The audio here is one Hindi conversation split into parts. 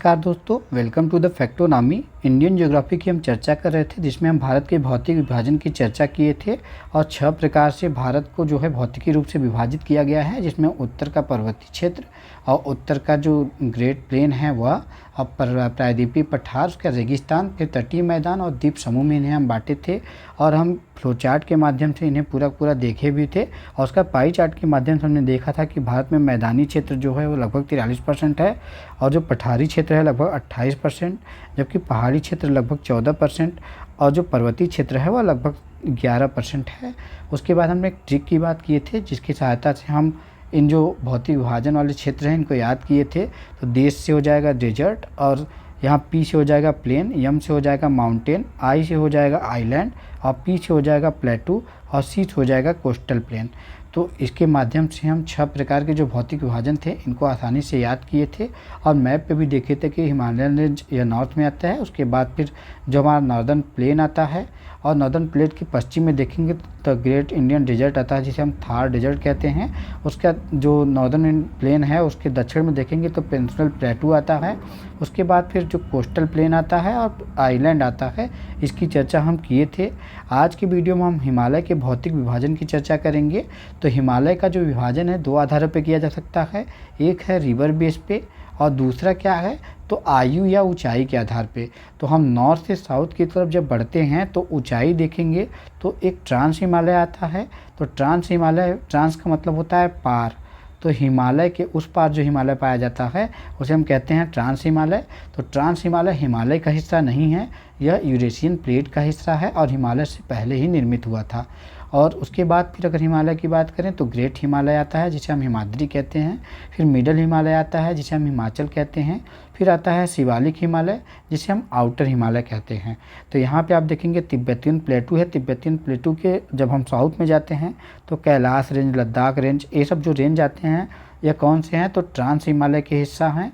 नमस्कार दोस्तों, welcome to the Factonomy. Indian geography की हम चर्चा कर रहे थे, जिसमें हम भारत के भौतिक विभाजन की चर्चा किए थे और 6 प्रकार से भारत को जो है भौतिकी रूप से विभाजित किया गया है, जिसमें उत्तर का पर्वतीय क्षेत्र और उत्तर का जो ग्रेट प्लेन है वह, और प्रायद्वीपीय पठार, उसका रेगिस्तान, फिर तटीय मैदान और द्वीप समूह में इन्हें हम बांटे थे। और हम फ्लो चार्ट के माध्यम से इन्हें पूरा देखे भी थे और उसका पाई चार्ट के माध्यम से हमने देखा था कि भारत में मैदानी क्षेत्र जो है वो लगभग 43% है और जो पठारी क्षेत्र है लगभग 28%, जबकि पहाड़ी क्षेत्र लगभग 14% और जो पर्वतीय क्षेत्र है वह लगभग 11% है। उसके बाद हमने एक ट्रिक की बात किए थे, जिसकी सहायता से हम इन जो भौतिक विभाजन वाले क्षेत्र हैं इनको याद किए थे। तो देश से हो जाएगा डेजर्ट, और यहाँ पी से हो जाएगा प्लेन, एम से हो जाएगा माउंटेन, आई से हो जाएगा आइलैंड, और पी से हो जाएगा प्लेटू, और सी से हो जाएगा कोस्टल प्लेन। तो इसके माध्यम से हम 6 प्रकार के जो भौतिक विभाजन थे इनको आसानी से याद किए थे और मैप पे भी देखे थे कि हिमालयन रेंज यह नॉर्थ में आता है। उसके बाद फिर जो हमारा नॉर्दर्न प्लेन आता है, और नॉर्दर्न प्लेट के पश्चिम में देखेंगे तो ग्रेट इंडियन डेजर्ट आता है, जिसे हम थार डेजर्ट कहते हैं। उसका जो नॉर्दर्न प्लेन है उसके दक्षिण में देखेंगे तो पेनिनसुलर प्लेटू आता है। उसके बाद फिर जो कोस्टल प्लेन आता है और आइलैंड आता है, इसकी चर्चा हम किए थे। आज की वीडियो में हम हिमालय के भौतिक विभाजन की चर्चा करेंगे। तो हिमालय का जो विभाजन है 2 आधारों पर किया जा सकता है, एक है रिवर बेस पे और दूसरा क्या है तो आयु या ऊंचाई के आधार पे। तो हम नॉर्थ से साउथ की तरफ जब बढ़ते हैं तो ऊंचाई देखेंगे तो एक ट्रांस हिमालय आता है। तो ट्रांस हिमालय, ट्रांस का मतलब होता है पार, तो हिमालय के उस पार जो हिमालय पाया जाता है उसे हम कहते हैं ट्रांस हिमालय। तो ट्रांस हिमालय हिमालय का हिस्सा नहीं है, यह यूरेशियन प्लेट का हिस्सा है और हिमालय से पहले ही निर्मित हुआ था। और उसके बाद फिर अगर हिमालय की बात करें तो ग्रेट हिमालय आता है, जिसे हम हिमाद्री कहते हैं। फिर मिडल हिमालय आता है, जिसे हम हिमाचल कहते हैं। फिर आता है शिवालिक हिमालय, जिसे हम आउटर हिमालय कहते हैं। तो यहाँ पे आप देखेंगे तिब्बतियन प्लेटू है। तिब्बतियन प्लेटू के जब हम साउथ में जाते हैं तो कैलाश रेंज, लद्दाख रेंज, ये सब जो रेंज आते हैं ये कौन से हैं तो ट्रांस हिमालय के हिस्सा हैं।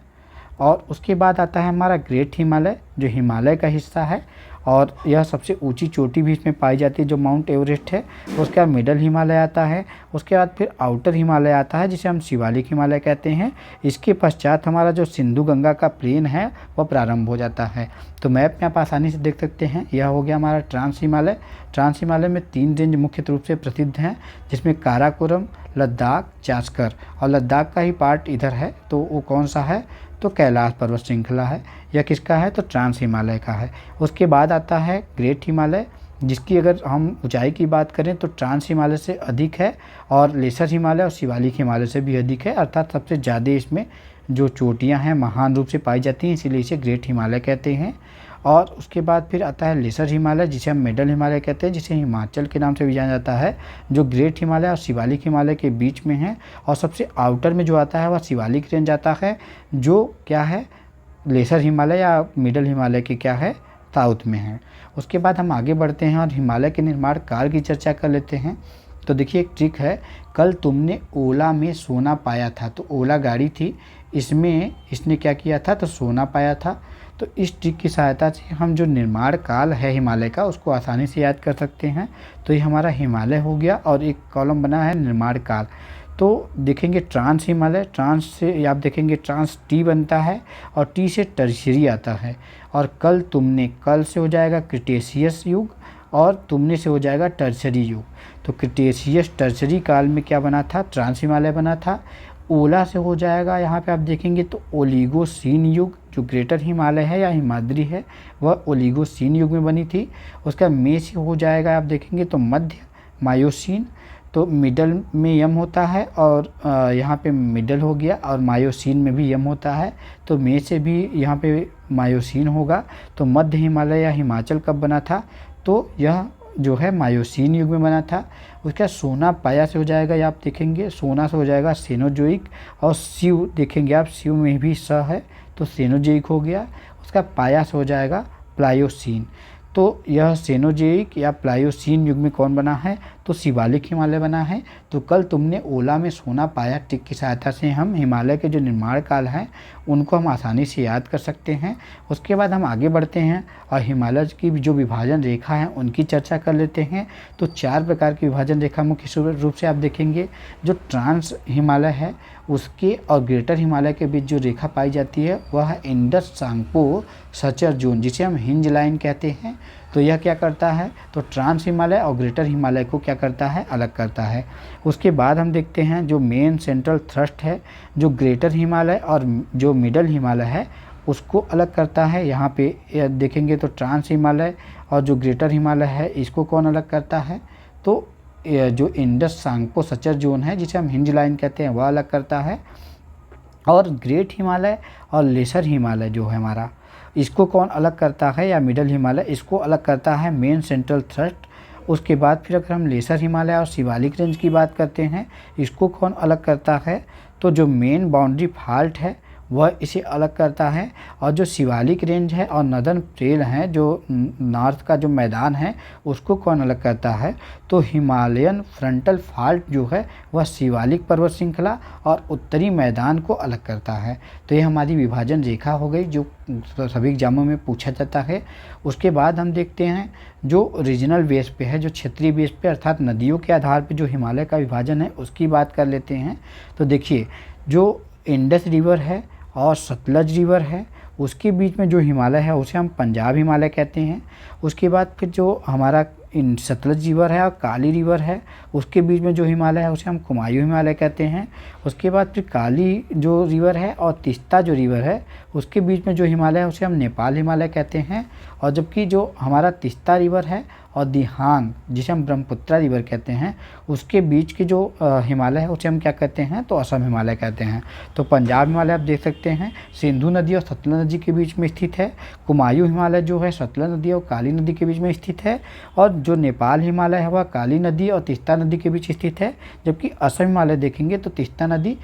और उसके बाद आता है हमारा ग्रेट हिमालय, जो हिमालय का हिस्सा है और यह सबसे ऊंची चोटी भी इसमें पाई जाती है जो माउंट एवरेस्ट है। उसके बाद मिडल हिमालय आता है। उसके बाद फिर आउटर हिमालय आता है, जिसे हम शिवालिक हिमालय कहते हैं। इसके पश्चात हमारा जो सिंधु गंगा का प्लेन है वह प्रारंभ हो जाता है। तो मैप में आप आसानी से देख सकते हैं, यह हो गया हमारा ट्रांस हिमालय। ट्रांस हिमालय में 3 रेंज मुख्य रूप से प्रसिद्ध हैं, जिसमें काराकोरम, लद्दाख, चास्कर, और लद्दाख का ही पार्ट इधर है। तो वो कौन सा है तो कैलाश पर्वत श्रृंखला है। यह किसका है तो ट्रांस हिमालय का है। उसके बाद आता है ग्रेट हिमालय, जिसकी अगर हम ऊंचाई की बात करें तो ट्रांस हिमालय से अधिक है और लेसर हिमालय और शिवालिक हिमालय से भी अधिक है, अर्थात सबसे ज़्यादा इसमें जो चोटियां हैं महान रूप से पाई जाती हैं, इसीलिए इसे ग्रेट हिमालय कहते हैं। और उसके बाद फिर आता है लेसर हिमालय, जिसे हम मिडल हिमालय कहते हैं, जिसे हिमाचल के नाम से भी जाना जाता है, जो ग्रेट हिमालय और शिवालिक हिमालय के बीच में है। और सबसे आउटर में जो आता है वह शिवालिक रेंज आता है, जो क्या है लेसर हिमालय या मिडल हिमालय की क्या है साउथ में है। उसके बाद हम आगे बढ़ते हैं और हिमालय के निर्माण काल की चर्चा कर लेते हैं। तो देखिए एक ट्रिक है, कल तुमने ओला में सोना पाया था। तो ओला गाड़ी थी, इसमें इसने क्या किया था तो सोना पाया था। तो इस ट्रिक की सहायता से हम जो निर्माण काल है हिमालय का उसको आसानी से याद कर सकते हैं। तो ये हमारा हिमालय हो गया और एक कॉलम बना है निर्माण काल। तो देखेंगे ट्रांस हिमालय, ट्रांस से आप देखेंगे ट्रांस टी बनता है और टी से टर्शियरी आता है। और कल तुमने, कल से हो जाएगा क्रिटेशियस युग और तुमने से हो जाएगा टर्शियरी युग। तो क्रिटेशियस टर्शियरी काल में क्या बना था ट्रांस हिमालय बना था। ओला से हो जाएगा, यहाँ पे आप देखेंगे तो ओलिगोसीन युग, जो ग्रेटर हिमालय है या हिमाद्री है वह ओलिगोसीन युग में बनी थी। उसका में से हो जाएगा आप देखेंगे तो मध्य मायोसीन, तो मिडल में यम होता है और यहाँ पे मिडल हो गया, और मायोसीन में भी यम होता है, तो में से भी यहाँ पे मायोसीन होगा। तो मध्य हिमालय या हिमाचल कब बना था तो यह जो है मायोसीन युग में बना था। उसका सोना पाया से हो जाएगा, या आप देखेंगे सोना से हो जाएगा सेनोजोइक, और शिव देखेंगे आप शिव में भी स है तो सेनोजोइक हो गया। उसका पाया से हो जाएगा प्लायोसीन। तो यह सेनोजोइक या प्लायोसीन युग में कौन बना है तो शिवालिक हिमालय बना है। तो कल तुमने ओला में सोना पाया ट्रिक की सहायता से हम हिमालय के जो निर्माण काल हैं उनको हम आसानी से याद कर सकते हैं। उसके बाद हम आगे बढ़ते हैं और हिमालय की जो विभाजन रेखा है उनकी चर्चा कर लेते हैं। तो 4 प्रकार की विभाजन रेखा मुख्य रूप से आप देखेंगे। जो ट्रांस हिमालय है उसके और ग्रेटर हिमालय के बीच जो रेखा पाई जाती है वह है इंडस सांगपो सचर जोन, जिसे हम हिंज लाइन कहते हैं। तो यह क्या करता है, तो ट्रांस हिमालय और ग्रेटर हिमालय को क्या करता है, अलग करता है। उसके बाद हम देखते हैं जो मेन सेंट्रल थ्रस्ट है, जो ग्रेटर हिमालय और जो मिडल हिमालय है उसको अलग करता है। यहाँ पे देखेंगे तो ट्रांस हिमालय और जो ग्रेटर हिमालय है इसको कौन अलग करता है, तो जो इंडस सांगपो सचर जोन है जिसे हम हिंज लाइन कहते हैं वह अलग करता है। और ग्रेट हिमालय और लेसर हिमालय जो है हमारा, इसको कौन अलग करता है, या मिडल हिमालय, इसको अलग करता है मेन सेंट्रल थ्रस्ट। उसके बाद फिर अगर हम लेसर हिमालय और शिवालिक रेंज की बात करते हैं, इसको कौन अलग करता है, तो जो मेन बाउंड्री फॉल्ट है वह इसे अलग करता है। और जो शिवालिक रेंज है और नदर्न ट्रेल हैं, जो नॉर्थ का जो मैदान है उसको कौन अलग करता है, तो हिमालयन फ्रंटल फॉल्ट जो है वह शिवालिक पर्वत श्रृंखला और उत्तरी मैदान को अलग करता है। तो ये हमारी विभाजन रेखा हो गई जो सभी एग्जामों में पूछा जाता है। उसके बाद हम देखते हैं जो रीजनल बेस पे है, जो क्षेत्रीय बेस पे अर्थात नदियों के आधार पे जो हिमालय का विभाजन है उसकी बात कर लेते हैं। तो देखिए जो इंडस रिवर है और सतलज रिवर है उसके बीच में जो हिमालय है उसे हम पंजाब हिमालय कहते हैं। उसके बाद फिर जो हमारा सतलज रिवर है और काली रिवर है उसके बीच में जो हिमालय है उसे हम कुमायूं हिमालय कहते हैं। उसके बाद फिर काली जो रिवर है और तीस्ता जो रिवर है उसके बीच में जो हिमालय है उसे हम नेपाल हिमालय कहते हैं। और जबकि जो हमारा तीस्ता रिवर है और दिहांग जिसे हम ब्रह्मपुत्रा रिवर कहते हैं उसके बीच की जो हिमालय है उसे हम क्या कहते हैं, तो असम हिमालय कहते हैं। तो पंजाब हिमालय आप देख सकते हैं सिंधु नदी और सतलज नदी के बीच में स्थित है। कुमायूं हिमालय जो है सतलज नदी और काली नदी के बीच में स्थित है। और जो नेपाल हिमालय है वह काली नदी और तीस्ता नदी के बीच स्थित है। जबकि असम हिमालय देखेंगे तो तीस्ता नदी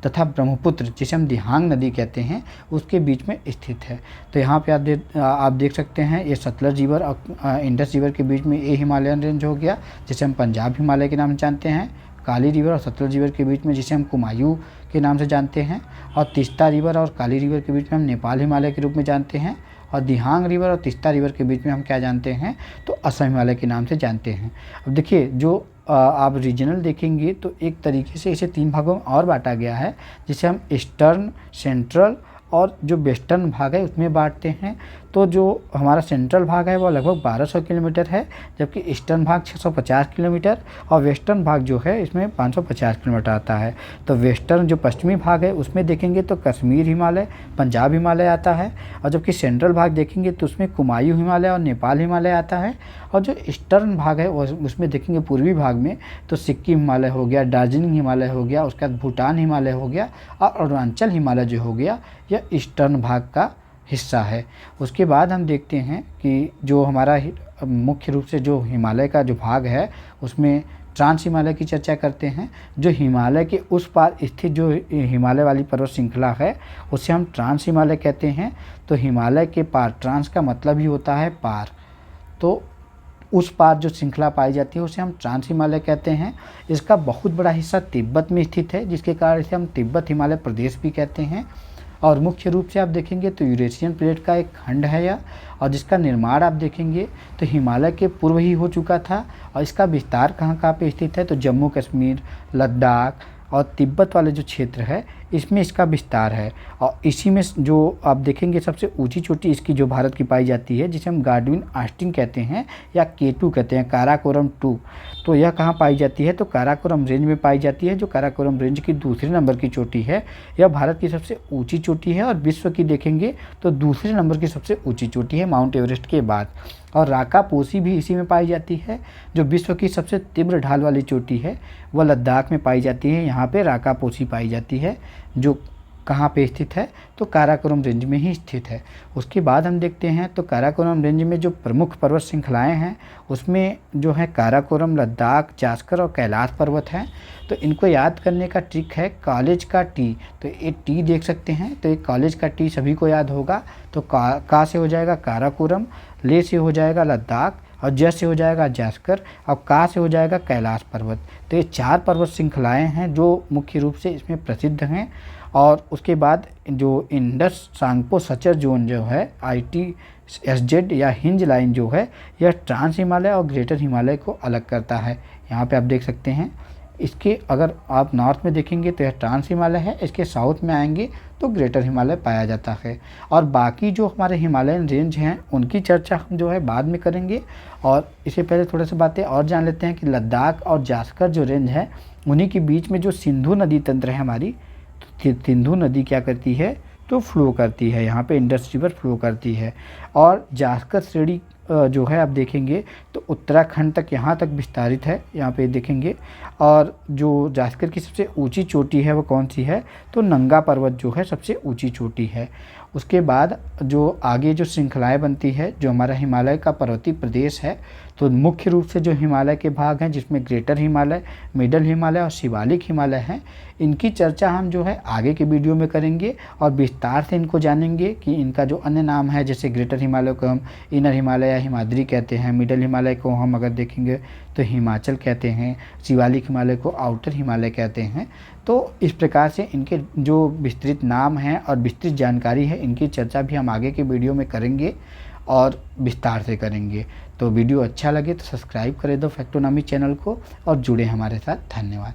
तथा ब्रह्मपुत्र जिसे हम दिहांग नदी कहते हैं उसके बीच में स्थित है। तो यहाँ पे आप देख सकते हैं ये सतलज रिवर और इंडस रिवर के बीच में ये हिमालयन रेंज हो गया जिसे हम पंजाब हिमालय के नाम से जानते हैं। काली रिवर और सतलज रिवर के बीच में जिसे हम कुमायूं के नाम से जानते हैं। और तीस्ता रिवर और काली रिवर के बीच में हम नेपाल हिमालय के रूप में जानते हैं। और दिहांग रिवर और तीस्ता रिवर के बीच में हम क्या जानते हैं, तो असम हिमालय के नाम से जानते हैं। अब देखिए जो आप रीजनल देखेंगे तो एक तरीके से इसे 3 भागों में और बांटा गया है जिसे हम ईस्टर्न, सेंट्रल और जो वेस्टर्न भाग है उसमें बांटते हैं। तो जो हमारा सेंट्रल भाग है वो लगभग 1200 किलोमीटर है, जबकि ईस्टर्न भाग 650 किलोमीटर और वेस्टर्न भाग जो है इसमें 550 किलोमीटर आता है। तो वेस्टर्न जो पश्चिमी भाग है उसमें देखेंगे तो कश्मीर हिमालय, पंजाब हिमालय आता है। और जबकि सेंट्रल भाग देखेंगे तो उसमें कुमायूं हिमालय और नेपाल हिमालय आता है। और जो ईस्टर्न भाग है उसमें देखेंगे पूर्वी भाग में तो सिक्किम हिमालय हो गया, दार्जिलिंग हिमालय हो गया, उसके बाद भूटान हिमालय हो गया और अरुणाचल हिमालय जो हो गया यह ईस्टर्न भाग का हिस्सा है। उसके बाद हम देखते हैं कि जो हमारा मुख्य रूप से जो हिमालय का जो भाग है उसमें ट्रांस हिमालय की चर्चा करते हैं। जो हिमालय के उस पार स्थित जो हिमालय वाली पर्वत श्रृंखला है उसे हम ट्रांस हिमालय कहते हैं। तो हिमालय के पार, ट्रांस का मतलब ही होता है पार, तो उस पार जो श्रृंखला पाई जाती है उसे हम ट्रांस हिमालय कहते हैं। इसका बहुत बड़ा हिस्सा तिब्बत में स्थित है जिसके कारण इसे हम तिब्बत हिमालय प्रदेश भी कहते हैं। और मुख्य रूप से आप देखेंगे तो यूरेशियन प्लेट का एक खंड है यह, और जिसका निर्माण आप देखेंगे तो हिमालय के पूर्व ही हो चुका था। और इसका विस्तार कहाँ पे स्थित है, तो जम्मू कश्मीर, लद्दाख और तिब्बत वाले जो क्षेत्र है इसमें इसका विस्तार है। और इसी में जो आप देखेंगे सबसे ऊंची चोटी इसकी जो भारत की पाई जाती है जिसे हम गार्डविन आस्टिन कहते हैं या K2 कहते हैं, काराकोरम 2। तो यह कहाँ पाई जाती है, तो काराकोरम रेंज में पाई जाती है, जो काराकोरम रेंज की दूसरे नंबर की चोटी है। यह भारत की सबसे ऊंची चोटी है और विश्व की देखेंगे तो दूसरे नंबर की सबसे ऊंची चोटी है माउंट एवरेस्ट के बाद। और राकापोसी भी इसी में पाई जाती है, जो विश्व की सबसे तीव्र ढाल वाली चोटी है वह लद्दाख में पाई जाती है। यहाँ पे राकापोसी पाई जाती है जो कहाँ पे स्थित है, तो काराकोरम रेंज में ही स्थित है। उसके बाद हम देखते हैं तो काराकोरम रेंज में जो प्रमुख पर्वत श्रृंखलाएं हैं उसमें जो है काराकोरम, लद्दाख, जास्कर और कैलाश पर्वत हैं। तो इनको याद करने का ट्रिक है कॉलेज का टी। तो ये टी देख सकते हैं, तो एक कॉलेज का टी सभी को याद होगा। तो का से हो जाएगा काराकोरम, ले से हो जाएगा लद्दाख और ज से हो जाएगा जास्कर और का से हो जाएगा कैलाश पर्वत। तो ये 4 पर्वत श्रृंखलाएँ हैं जो मुख्य रूप से इसमें प्रसिद्ध हैं। और उसके बाद जो इंडस सांगपो सचर जोन जो है ITSZ या हिंज लाइन जो है, यह ट्रांस हिमालय और ग्रेटर हिमालय को अलग करता है। यहाँ पे आप देख सकते हैं, इसके अगर आप नॉर्थ में देखेंगे तो यह ट्रांस हिमालय है, इसके साउथ में आएंगे तो ग्रेटर हिमालय पाया जाता है। और बाकी जो हमारे हिमालयन रेंज हैं उनकी चर्चा हम जो है बाद में करेंगे। और इससे पहले थोड़ा सा बातें और जान लेते हैं कि लद्दाख और जास्कर जो रेंज है उन्हीं के बीच में जो सिंधु नदी तंत्र है हमारी, तो सिंधु नदी क्या करती है तो फ्लो करती है, यहाँ पे इंडस रिवर फ्लो करती है। और जास्कर श्रेणी जो है आप देखेंगे तो उत्तराखंड तक यहाँ तक विस्तारित है, यहाँ पे देखेंगे। और जो जास्कर की सबसे ऊंची चोटी है वो कौन सी है तो नंगा पर्वत जो है सबसे ऊंची चोटी है। उसके बाद जो आगे जो श्रृंखलाएं बनती है, जो हमारा हिमालय का पर्वतीय प्रदेश है, तो मुख्य रूप से जो हिमालय के भाग हैं जिसमें ग्रेटर हिमालय, मिडल हिमालय और शिवालिक हिमालय हैं, इनकी चर्चा हम जो है आगे के वीडियो में करेंगे और विस्तार से इनको जानेंगे कि इनका जो अन्य नाम है, जैसे ग्रेटर हिमालय को हम इनर हिमालय या हिमाद्री कहते हैं, मिडल हिमालय को हम अगर देखेंगे तो हिमाचल कहते हैं, शिवालिक हिमालय को आउटर हिमालय कहते हैं। तो इस प्रकार से इनके जो विस्तृत नाम हैं और विस्तृत जानकारी है, इनकी चर्चा भी हम आगे के वीडियो में करेंगे और विस्तार से करेंगे। तो वीडियो अच्छा लगे तो सब्सक्राइब करें दो फैक्टोनॉमी चैनल को और जुड़े हमारे साथ। धन्यवाद।